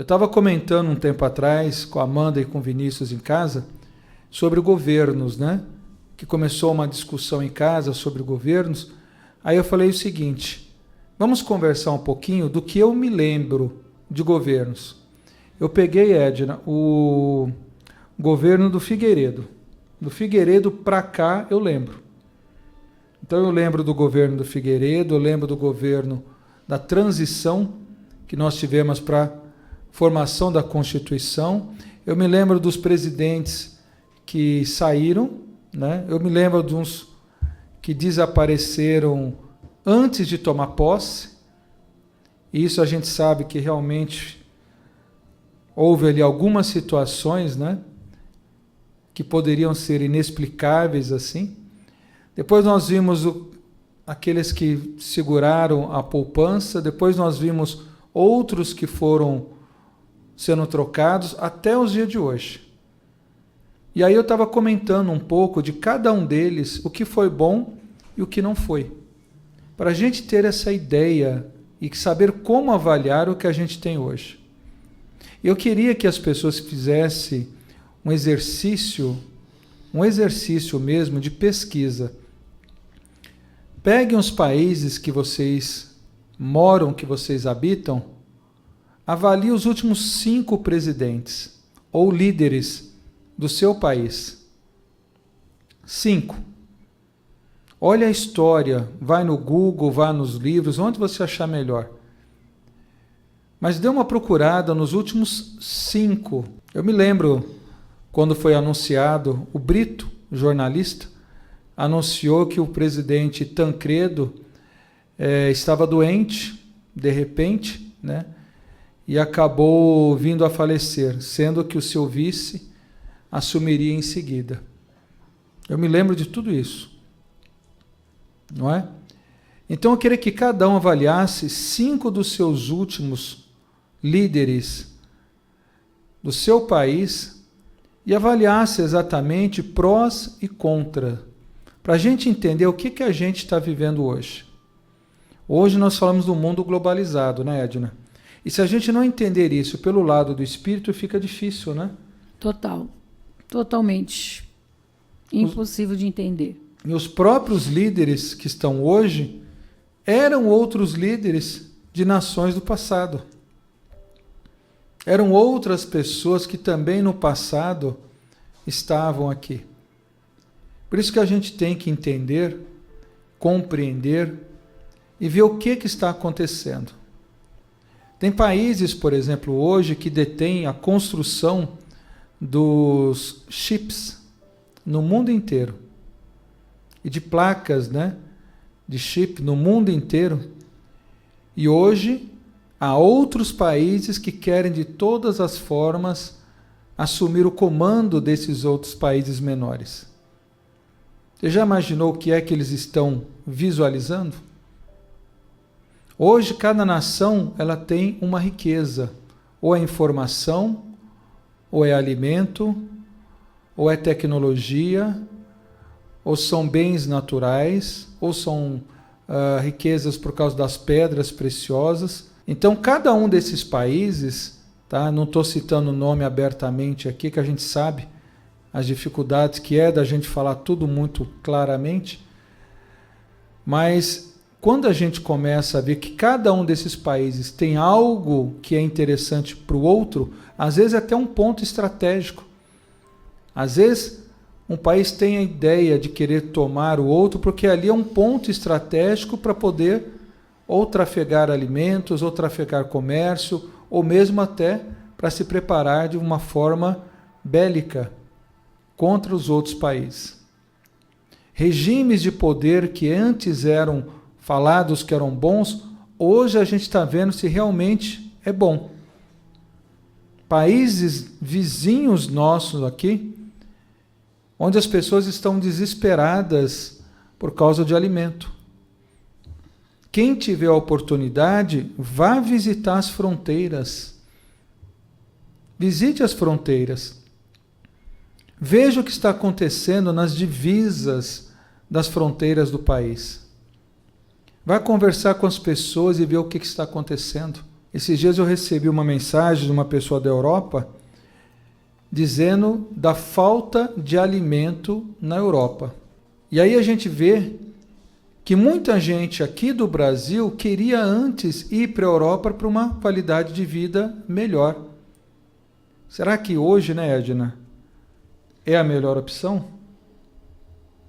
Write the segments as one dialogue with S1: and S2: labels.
S1: Eu estava comentando um tempo atrás com a Amanda e com o Vinícius em casa sobre governos, né? Que começou uma discussão em casa sobre governos. Aí eu falei o seguinte, vamos conversar um pouquinho do que eu me lembro de governos. Eu peguei, Edna, o governo do Figueiredo. Do Figueiredo para cá eu lembro. Então eu lembro do governo do Figueiredo, eu lembro do governo da transição que nós tivemos para a formação da Constituição. Eu me lembro dos presidentes que saíram, né? Eu me lembro de uns que desapareceram antes de tomar posse. E isso a gente sabe que realmente houve ali algumas situações, né, que poderiam ser inexplicáveis assim. Depois nós vimos aqueles que seguraram a poupança, depois nós vimos outros que foram sendo trocados até os dias de hoje. E aí eu estava comentando um pouco de cada um deles, o que foi bom e o que não foi. Para a gente ter essa ideia e saber como avaliar o que a gente tem hoje. Eu queria que as pessoas fizessem um exercício mesmo de pesquisa. Peguem os países que vocês moram, que vocês habitam, avalie os últimos 5 presidentes ou líderes do seu país. 5. Olha a história, vai no Google, vá nos livros, onde você achar melhor. Mas dê uma procurada nos últimos 5. Eu me lembro quando foi anunciado, o Brito, jornalista, anunciou que o presidente Tancredo estava doente, de repente, né? E acabou vindo a falecer, sendo que o seu vice assumiria em seguida. Eu me lembro de tudo isso, não é? Então eu queria que cada um avaliasse 5 dos seus últimos líderes do seu país e avaliasse exatamente prós e contra, para a gente entender o que a gente está vivendo hoje. Hoje nós falamos do mundo globalizado, né, Edna? E se a gente não entender isso pelo lado do espírito, fica difícil, né?
S2: Totalmente impossível de entender.
S1: E os próprios líderes que estão hoje eram outros líderes de nações do passado. Eram outras pessoas que também no passado estavam aqui. Por isso que a gente tem que entender, compreender e ver o que está acontecendo. Tem países, por exemplo, hoje que detêm a construção dos chips no mundo inteiro e de placas, né, de chip no mundo inteiro. E hoje há outros países que querem de todas as formas assumir o comando desses outros países menores. Você já imaginou o que é que eles estão visualizando? Hoje cada nação ela tem uma riqueza, ou é informação, ou é alimento, ou é tecnologia, ou são bens naturais, ou são riquezas por causa das pedras preciosas. Então, cada um desses países, tá? Não estou citando o nome abertamente aqui, que a gente sabe as dificuldades que é da gente falar tudo muito claramente, mas quando a gente começa a ver que cada um desses países tem algo que é interessante para o outro, às vezes até um ponto estratégico. Às vezes um país tem a ideia de querer tomar o outro porque ali é um ponto estratégico para poder ou trafegar alimentos, ou trafegar comércio, ou mesmo até para se preparar de uma forma bélica contra os outros países. Regimes de poder que antes eram falados que eram bons, hoje a gente está vendo se realmente é bom. Países vizinhos nossos aqui, onde as pessoas estão desesperadas por causa de alimento. Quem tiver a oportunidade, vá visitar as fronteiras. Visite as fronteiras. Veja o que está acontecendo nas divisas das fronteiras do país. Vá conversar com as pessoas e ver o que está acontecendo. Esses dias eu recebi uma mensagem de uma pessoa da Europa dizendo da falta de alimento na Europa. E aí a gente vê que muita gente aqui do Brasil queria antes ir para a Europa para uma qualidade de vida melhor. Será que hoje, né, Edna, é a melhor opção?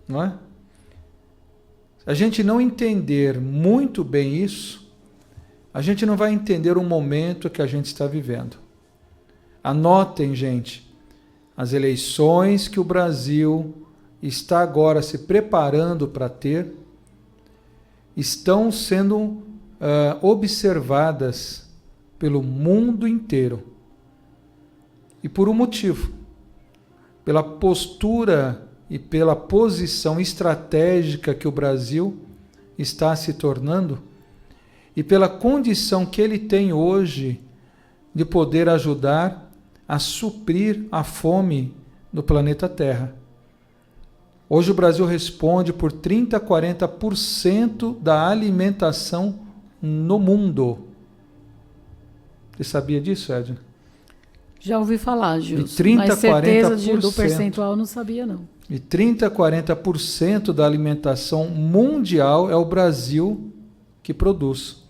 S1: Não é? Se a gente não entender muito bem isso, a gente não vai entender o momento que a gente está vivendo. Anotem, gente, as eleições que o Brasil está agora se preparando para ter, estão sendo observadas pelo mundo inteiro. E por um motivo, pela postura e pela posição estratégica que o Brasil está se tornando e pela condição que ele tem hoje de poder ajudar a suprir a fome no planeta Terra. Hoje o Brasil responde por 30% a 40% da alimentação no mundo. Você sabia disso, Edna?
S2: Já ouvi falar, Gilson,
S1: de 30%
S2: mas certeza
S1: a 40%.
S2: do percentual não sabia, não.
S1: E 30% a 40% da alimentação mundial é o Brasil que produz.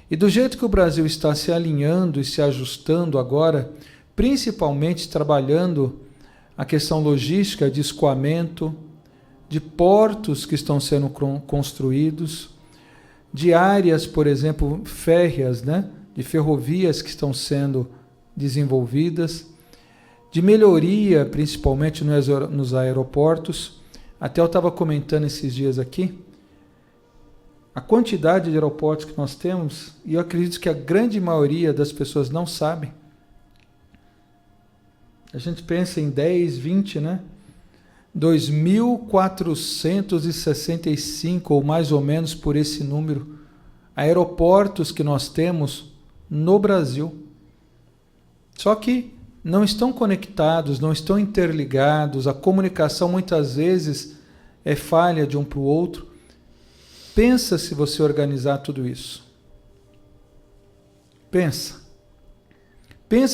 S1: E do jeito que o Brasil está se alinhando e se ajustando agora, principalmente trabalhando a questão logística de escoamento, de portos que estão sendo construídos, de áreas, por exemplo, férreas, né? De ferrovias que estão sendo desenvolvidas, de melhoria, principalmente nos aeroportos. Até eu estava comentando esses dias aqui, a quantidade de aeroportos que nós temos, e eu acredito que a grande maioria das pessoas não sabem. A gente pensa em 10, 20, né? 2.465, ou mais ou menos por esse número, aeroportos que nós temos no Brasil. Só que não estão conectados, não estão interligados, a comunicação muitas vezes é falha de um para o outro. Pensa se você organizar tudo isso. Pensa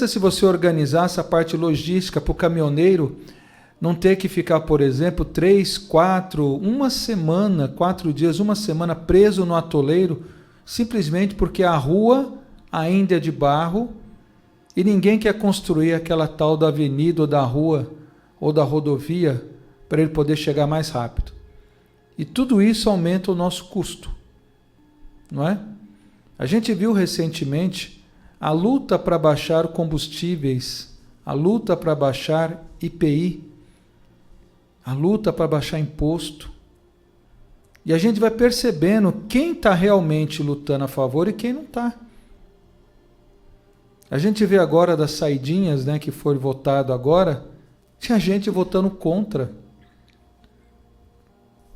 S1: se você organizar essa parte logística para o caminhoneiro não ter que ficar, por exemplo, 3, 4, uma semana, 4 dias, uma semana preso no atoleiro, simplesmente porque a rua ainda é de barro e ninguém quer construir aquela tal da avenida ou da rua ou da rodovia para ele poder chegar mais rápido. E tudo isso aumenta o nosso custo, não é? A gente viu recentemente a luta para baixar combustíveis, a luta para baixar IPI, a luta para baixar imposto. E a gente vai percebendo quem está realmente lutando a favor e quem não está. A gente vê agora das saidinhas, né, que foi votado agora, tinha gente votando contra.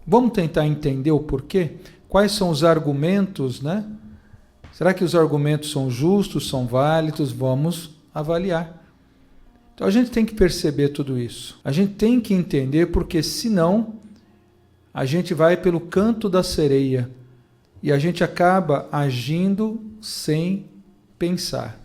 S1: Vamos tentar entender o porquê? Quais são os argumentos, né? Será que os argumentos são justos, são válidos? Vamos avaliar. Então a gente tem que perceber tudo isso. A gente tem que entender, porque senão a gente vai pelo canto da sereia e a gente acaba agindo sem pensar.